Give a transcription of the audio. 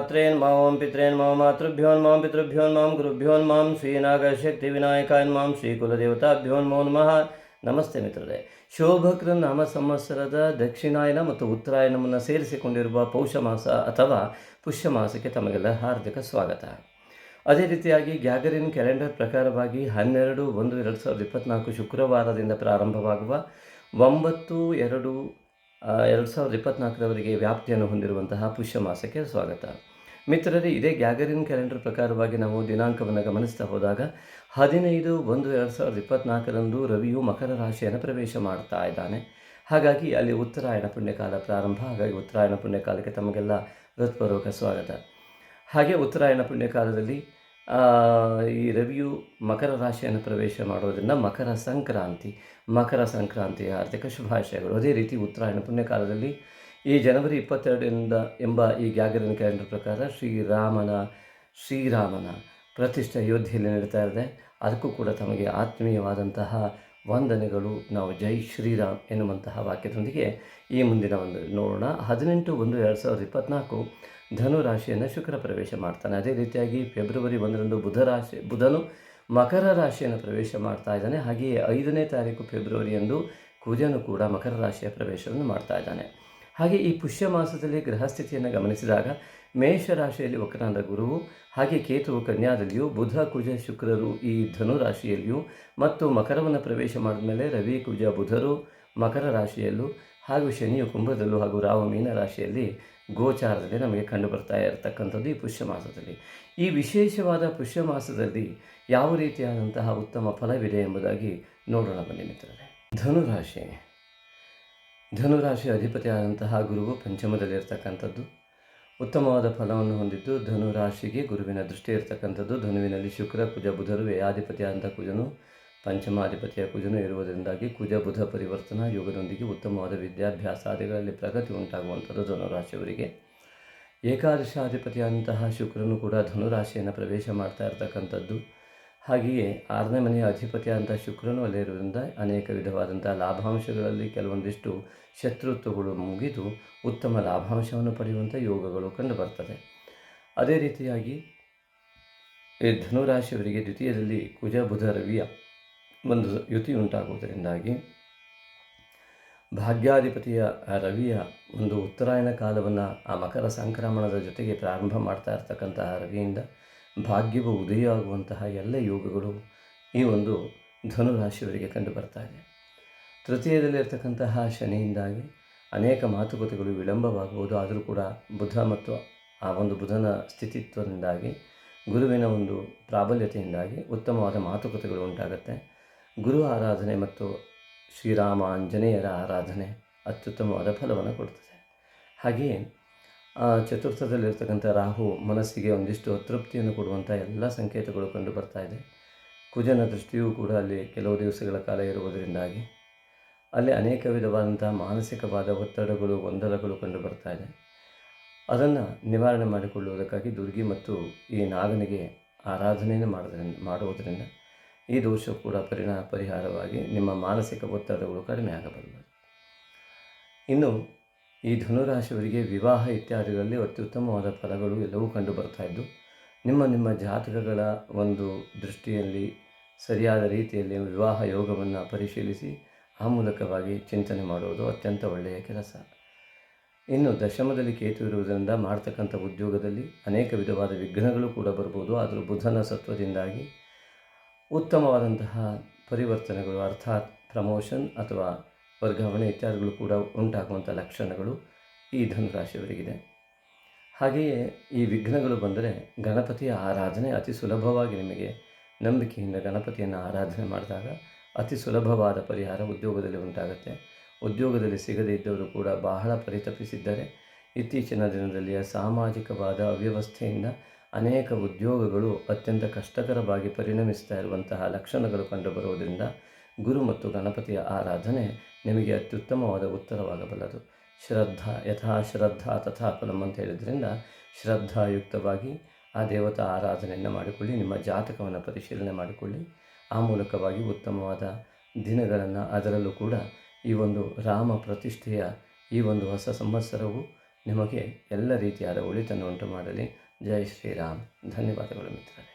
मात्रेन्मा ओं पितॄन्मा मातृभ्योन्मा पितृभ्योन्मा गुरुभ्योन्मा ಶ್ರೀನಾಗಶಕ್ತಿವಿನಾಯಕಾಯ ಶ್ರೀಕುಲದೇವತಾಭ್ಯೋ ನಮೋ ನಮಃ. ನಮಸ್ತೆ ಮಿತ್ರರೇ. ಶೋಭಕೃ ನಾಮ ಸಂವತ್ಸರದ ದಕ್ಷಿಣಾಯನ ಮತ್ತು ಉತ್ತರಾಯಣವನ್ನು ಸೇರಿಸಿಕೊಂಡಿರುವ ಪೌಷ ಮಾಸ ಅಥವಾ ಪುಷ್ಯ ಮಾಸಕ್ಕೆ ತಮಗೆಲ್ಲ ಹಾರ್ದಿಕ ಸ್ವಾಗತ. ಅದೇ ರೀತಿಯಾಗಿ ಗ್ಯಾಗರಿನ್ ಕ್ಯಾಲೆಂಡರ್ ಪ್ರಕಾರವಾಗಿ 12/1/2024 ಶುಕ್ರವಾರದಿಂದ ಪ್ರಾರಂಭವಾಗುವ 9/2/2024 ವ್ಯಾಪ್ತಿಯನ್ನು ಹೊಂದಿರುವಂತಹ ಪುಷ್ಯ ಮಾಸಕ್ಕೆ ಸ್ವಾಗತ. ಮಿತ್ರರೇ, ಇದೇ ಗ್ಯಾಗರಿನ್ ಕ್ಯಾಲೆಂಡರ್ ಪ್ರಕಾರವಾಗಿ ನಾವು ದಿನಾಂಕವನ್ನು ಗಮನಿಸ್ತಾ ಹೋದಾಗ 15/1/2024 ರವಿಯು ಮಕರ ರಾಶಿಯನ್ನು ಪ್ರವೇಶ ಮಾಡ್ತಾ ಇದ್ದಾನೆ. ಹಾಗಾಗಿ ಅಲ್ಲಿ ಉತ್ತರಾಯಣ ಪುಣ್ಯಕಾಲ ಪ್ರಾರಂಭ. ಹಾಗಾಗಿ ಉತ್ತರಾಯಣ ಪುಣ್ಯಕಾಲಕ್ಕೆ ತಮಗೆಲ್ಲ ಹೃತ್ಪೂರ್ವಕ ಸ್ವಾಗತ. ಹಾಗೆ ಉತ್ತರಾಯಣ ಪುಣ್ಯಕಾಲದಲ್ಲಿ ಈ ರವಿಯು ಮಕರ ರಾಶಿಯನ್ನು ಪ್ರವೇಶ ಮಾಡೋದರಿಂದ ಮಕರ ಸಂಕ್ರಾಂತಿಯ ಆರ್ಥಿಕ ಶುಭಾಶಯಗಳು. ಅದೇ ರೀತಿ ಉತ್ತರಾಯಣ ಪುಣ್ಯಕಾಲದಲ್ಲಿ ಈ ಜನವರಿ 22 ಎಂಬ ಈ ಗ್ಯಾಗರಿನ್ ಕ್ಯಾಲೆಂಡರ್ ಪ್ರಕಾರ ಶ್ರೀರಾಮನ ಪ್ರತಿಷ್ಠೆ ಅಯೋಧ್ಯೆಯಲ್ಲಿ ನಡೀತಾ ಇದೆ. ಅದಕ್ಕೂ ಕೂಡ ತಮಗೆ ಆತ್ಮೀಯವಾದಂತಹ ವಂದನೆಗಳು. ನಾವು ಜೈ ಶ್ರೀರಾಮ್ ಎನ್ನುವಂತಹ ವಾಕ್ಯದೊಂದಿಗೆ ಈ ಮುಂದಿನ ಒಂದು ನೋಡೋಣ. 18/1/2024 ಧನು ರಾಶಿಯನ್ನು ಶುಕ್ರ ಪ್ರವೇಶ ಮಾಡ್ತಾನೆ. ಅದೇ ರೀತಿಯಾಗಿ ಫೆಬ್ರವರಿ 1ರಂದು ಬುಧನು ಮಕರ ರಾಶಿಯನ್ನು ಪ್ರವೇಶ ಮಾಡ್ತಾ ಇದ್ದಾನೆ. ಹಾಗೆಯೇ 5ನೇ ತಾರೀಕು ಫೆಬ್ರವರಿಯಂದು ಕುಜನು ಕೂಡ ಮಕರ ರಾಶಿಯ ಪ್ರವೇಶವನ್ನು ಮಾಡ್ತಾ ಇದ್ದಾನೆ. ಹಾಗೆ ಈ ಪುಷ್ಯ ಮಾಸದಲ್ಲಿ ಗ್ರಹಸ್ಥಿತಿಯನ್ನು ಗಮನಿಸಿದಾಗ ಮೇಷರಾಶಿಯಲ್ಲಿ ವಕ್ರನಾದ ಗುರುವು, ಹಾಗೆ ಕೇತುವು ಕನ್ಯಾದಲ್ಲಿಯೂ, ಬುಧ ಕುಜ ಶುಕ್ರರು ಈ ಧನು ರಾಶಿಯಲ್ಲಿಯೂ, ಮತ್ತು ಮಕರವನ್ನು ಪ್ರವೇಶ ಮಾಡಿದ ಮೇಲೆ ರವಿ ಕುಜ ಬುಧರು ಮಕರ ರಾಶಿಯಲ್ಲೂ, ಹಾಗೂ ಶನಿಯು ಕುಂಭದಲ್ಲೂ, ಹಾಗೂ ರಾಹು ಮೀನ ರಾಶಿಯಲ್ಲಿ ಗೋಚಾರದಲ್ಲಿ ನಮಗೆ ಕಂಡು ಬರ್ತಾ ಇರತಕ್ಕಂಥದ್ದು ಈ ಪುಷ್ಯ ಮಾಸದಲ್ಲಿ. ಈ ವಿಶೇಷವಾದ ಪುಷ್ಯ ಮಾಸದಲ್ಲಿ ಯಾವ ರೀತಿಯಾದಂತಹ ಉತ್ತಮ ಫಲವಿದೆ ಎಂಬುದಾಗಿ ನೋಡೋಣ ಬನ್ನಿ ಮಿತ್ರರೇ. ಧನುರಾಶಿ ಅಧಿಪತಿಯಾದಂತಹ ಗುರುವು ಪಂಚಮದಲ್ಲಿರ್ತಕ್ಕಂಥದ್ದು. ಉತ್ತಮವಾದ ಫಲವನ್ನು ಹೊಂದಿದ್ದು ಧನುರಾಶಿಗೆ ಗುರುವಿನ ದೃಷ್ಟಿ ಇರತಕ್ಕಂಥದ್ದು. ಧನುವಿನಲ್ಲಿ ಶುಕ್ರ ಕುಜ ಬುಧರು, ವ್ಯಯಾಧಿಪತಿಯಾದಂಥ ಕುಜನು ಪಂಚಮಾಧಿಪತಿಯ ಕುಜನು ಇರುವುದರಿಂದಾಗಿ ಕುಜ ಬುಧ ಪರಿವರ್ತನಾ ಯೋಗದೊಂದಿಗೆ ಉತ್ತಮವಾದ ವಿದ್ಯಾಭ್ಯಾಸಾದಿಗಳಲ್ಲಿ ಪ್ರಗತಿ ಉಂಟಾಗುವಂಥದ್ದು ಧನುರಾಶಿಯವರಿಗೆ. ಏಕಾದಶಾಧಿಪತಿಯಾದಂತಹ ಶುಕ್ರನು ಕೂಡ ಧನುರಾಶಿಯನ್ನು ಪ್ರವೇಶ ಮಾಡ್ತಾ ಇರತಕ್ಕಂಥದ್ದು. ಹಾಗೆಯೇ 6ನೇ ಮನೆಯ ಅಧಿಪತಿಯಾದಂಥ ಶುಕ್ರನು ಅಲ್ಲೇ ಇರುವುದರಿಂದ ಅನೇಕ ವಿಧವಾದಂಥ ಲಾಭಾಂಶಗಳಲ್ಲಿ ಕೆಲವೊಂದಿಷ್ಟು ಶತ್ರುತ್ವಗಳು ಮುಗಿದು ಉತ್ತಮ ಲಾಭಾಂಶವನ್ನು ಪಡೆಯುವಂಥ ಯೋಗಗಳು ಕಂಡುಬರ್ತದೆ. ಅದೇ ರೀತಿಯಾಗಿ ಈ ಧನುರಾಶಿಯವರಿಗೆ ದ್ವಿತೀಯದಲ್ಲಿ ಕುಜ ಬುಧ ರವಿಯ ಒಂದು ಯುತಿ ಉಂಟಾಗುವುದರಿಂದಾಗಿ ಭಾಗ್ಯಾಧಿಪತಿಯ ರವಿಯ ಒಂದು ಉತ್ತರಾಯಣ ಕಾಲವನ್ನು ಆ ಮಕರ ಸಂಕ್ರಮಣದ ಜೊತೆಗೆ ಪ್ರಾರಂಭ ಮಾಡ್ತಾ ಇರ್ತಕ್ಕಂತಹ ರವಿಯಿಂದ ಭಾಗ್ಯವು ಉದಯ ಆಗುವಂತಹ ಎಲ್ಲ ಯೋಗಗಳು ಈ ಒಂದು ಧನುರಾಶಿಯವರಿಗೆ ಕಂಡು ಬರ್ತಾ ಇದೆ. ತೃತೀಯದಲ್ಲಿರ್ತಕ್ಕಂತಹ ಶನಿಯಿಂದಾಗಿ ಅನೇಕ ಮಾತುಕತೆಗಳು ವಿಳಂಬವಾಗುವುದು. ಆದರೂ ಕೂಡ ಬುಧ ಮತ್ತು ಆ ಒಂದು ಬುಧನ ಸ್ಥಿತಿತ್ವದಿಂದಾಗಿ ಗುರುವಿನ ಒಂದು ಪ್ರಾಬಲ್ಯತೆಯಿಂದಾಗಿ ಉತ್ತಮವಾದ ಮಾತುಕತೆಗಳು ಉಂಟಾಗುತ್ತೆ. ಗುರು ಆರಾಧನೆ ಮತ್ತು ಶ್ರೀರಾಮ ಆಂಜನೇಯರ ಆರಾಧನೆ ಅತ್ಯುತ್ತಮವಾದ ಫಲವನ್ನು ಕೊಡ್ತದೆ. ಹಾಗೆಯೇ ಚತುರ್ಥದಲ್ಲಿರ್ತಕ್ಕಂಥ ರಾಹು ಮನಸ್ಸಿಗೆ ಒಂದಿಷ್ಟು ಅತೃಪ್ತಿಯನ್ನು ಕೊಡುವಂಥ ಎಲ್ಲ ಸಂಕೇತಗಳು ಕಂಡು ಬರ್ತಾ ಇದೆ. ಕುಜನ ದೃಷ್ಟಿಯೂ ಕೂಡ ಅಲ್ಲಿ ಕೆಲವು ದಿವಸಗಳ ಕಾಲ ಇರುವುದರಿಂದಾಗಿ ಅಲ್ಲಿ ಅನೇಕ ವಿಧವಾದಂಥ ಮಾನಸಿಕವಾದ ಒತ್ತಡಗಳು, ಗೊಂದಲಗಳು ಕಂಡು ಬರ್ತಾ ಇದೆ. ಅದನ್ನು ನಿವಾರಣೆ ಮಾಡಿಕೊಳ್ಳುವುದಕ್ಕಾಗಿ ದುರ್ಗಿ ಮತ್ತು ಈ ನಾಗನಿಗೆ ಆರಾಧನೆಯನ್ನು ಮಾಡುವುದರಿಂದ ಈ ದೋಷವು ಕೂಡ ಪರಿಹಾರವಾಗಿ ನಿಮ್ಮ ಮಾನಸಿಕ ಒತ್ತಡಗಳು ಕಡಿಮೆ ಆಗಬಲ್ಲದು. ಇನ್ನು ಈ ಧನುರಾಶಿಯವರಿಗೆ ವಿವಾಹ ಇತ್ಯಾದಿಗಳಲ್ಲಿ ಅತ್ಯುತ್ತಮವಾದ ಫಲಗಳು ಎಲ್ಲವೂ ಕಂಡು ಬರ್ತಾ ಇದ್ದು, ನಿಮ್ಮ ಜಾತಕಗಳ ಒಂದು ದೃಷ್ಟಿಯಲ್ಲಿ ಸರಿಯಾದ ರೀತಿಯಲ್ಲಿ ವಿವಾಹ ಯೋಗವನ್ನು ಪರಿಶೀಲಿಸಿ ಆ ಮೂಲಕವಾಗಿ ಚಿಂತನೆ ಮಾಡುವುದು ಅತ್ಯಂತ ಒಳ್ಳೆಯ ಕೆಲಸ. ಇನ್ನು ದಶಮದಲ್ಲಿ ಕೇತು ಇರುವುದರಿಂದ ಮಾಡ್ತಕ್ಕಂಥ ಉದ್ಯೋಗದಲ್ಲಿ ಅನೇಕ ವಿಧವಾದ ವಿಘ್ನಗಳು ಕೂಡ ಬರ್ಬೋದು. ಆದರೂ ಬುಧನ ಸತ್ವದಿಂದಾಗಿ ಉತ್ತಮವಾದಂತಹ ಪರಿವರ್ತನೆಗಳು, ಅರ್ಥಾತ್ ಪ್ರಮೋಷನ್ ಅಥವಾ ವರ್ಗಾವಣೆ ಇತ್ಯಾದಿಗಳು ಕೂಡ ಉಂಟಾಗುವಂಥ ಲಕ್ಷಣಗಳು ಈ ಧನುರಾಶಿಯವರಿಗಿದೆ. ಹಾಗೆಯೇ ಈ ವಿಘ್ನಗಳು ಬಂದರೆ ಗಣಪತಿಯ ಆರಾಧನೆ ಅತಿ ಸುಲಭವಾಗಿ ನಿಮಗೆ ನಂಬಿಕೆಯಿಂದ ಗಣಪತಿಯನ್ನು ಆರಾಧನೆ ಮಾಡಿದಾಗ ಅತಿ ಸುಲಭವಾದ ಪರಿಹಾರ ಉದ್ಯೋಗದಲ್ಲಿ ಉಂಟಾಗುತ್ತೆ. ಉದ್ಯೋಗದಲ್ಲಿ ಸಿಗದೇ ಇದ್ದವರು ಕೂಡ ಬಹಳ ಪರಿತಪಿಸಿದ್ದಾರೆ. ಇತ್ತೀಚಿನ ದಿನದಲ್ಲಿ ಸಾಮಾಜಿಕವಾದ ಅವ್ಯವಸ್ಥೆಯಿಂದ ಅನೇಕ ಉದ್ಯೋಗಗಳು ಅತ್ಯಂತ ಕಷ್ಟಕರವಾಗಿ ಪರಿಣಮಿಸ್ತಾ ಇರುವಂತಹ ಲಕ್ಷಣಗಳು ಕಂಡುಬರುವುದರಿಂದ ಗುರು ಮತ್ತು ಗಣಪತಿಯ ಆರಾಧನೆ ನಿಮಗೆ ಅತ್ಯುತ್ತಮವಾದ ಉತ್ತರವಾಗಬಲ್ಲದು. ಯಥಾ ಶ್ರದ್ಧಾ ತಥಾ ಫಲಂ ಅಂತ ಹೇಳಿದ್ರಿಂದ ಶ್ರದ್ಧಾಯುಕ್ತವಾಗಿ ಆ ದೇವತಾ ಆರಾಧನೆಯನ್ನು ಮಾಡಿಕೊಳ್ಳಿ. ನಿಮ್ಮ ಜಾತಕವನ್ನು ಪರಿಶೀಲನೆ ಮಾಡಿಕೊಳ್ಳಿ. ಆ ಮೂಲಕವಾಗಿ ಉತ್ತಮವಾದ ದಿನಗಳನ್ನು, ಅದರಲ್ಲೂ ಕೂಡ ಈ ಒಂದು ರಾಮ ಪ್ರತಿಷ್ಠೆಯ ಈ ಒಂದು ಹೊಸ ಸಂವತ್ಸರವು ನಿಮಗೆ ಎಲ್ಲ ರೀತಿಯಾದ ಒಳಿತನ್ನು ಉಂಟು ಮಾಡಲಿ. ಜೈ ಶ್ರೀರಾಮ್. ಧನ್ಯವಾದಗಳು ಮಿತ್ರರೇ.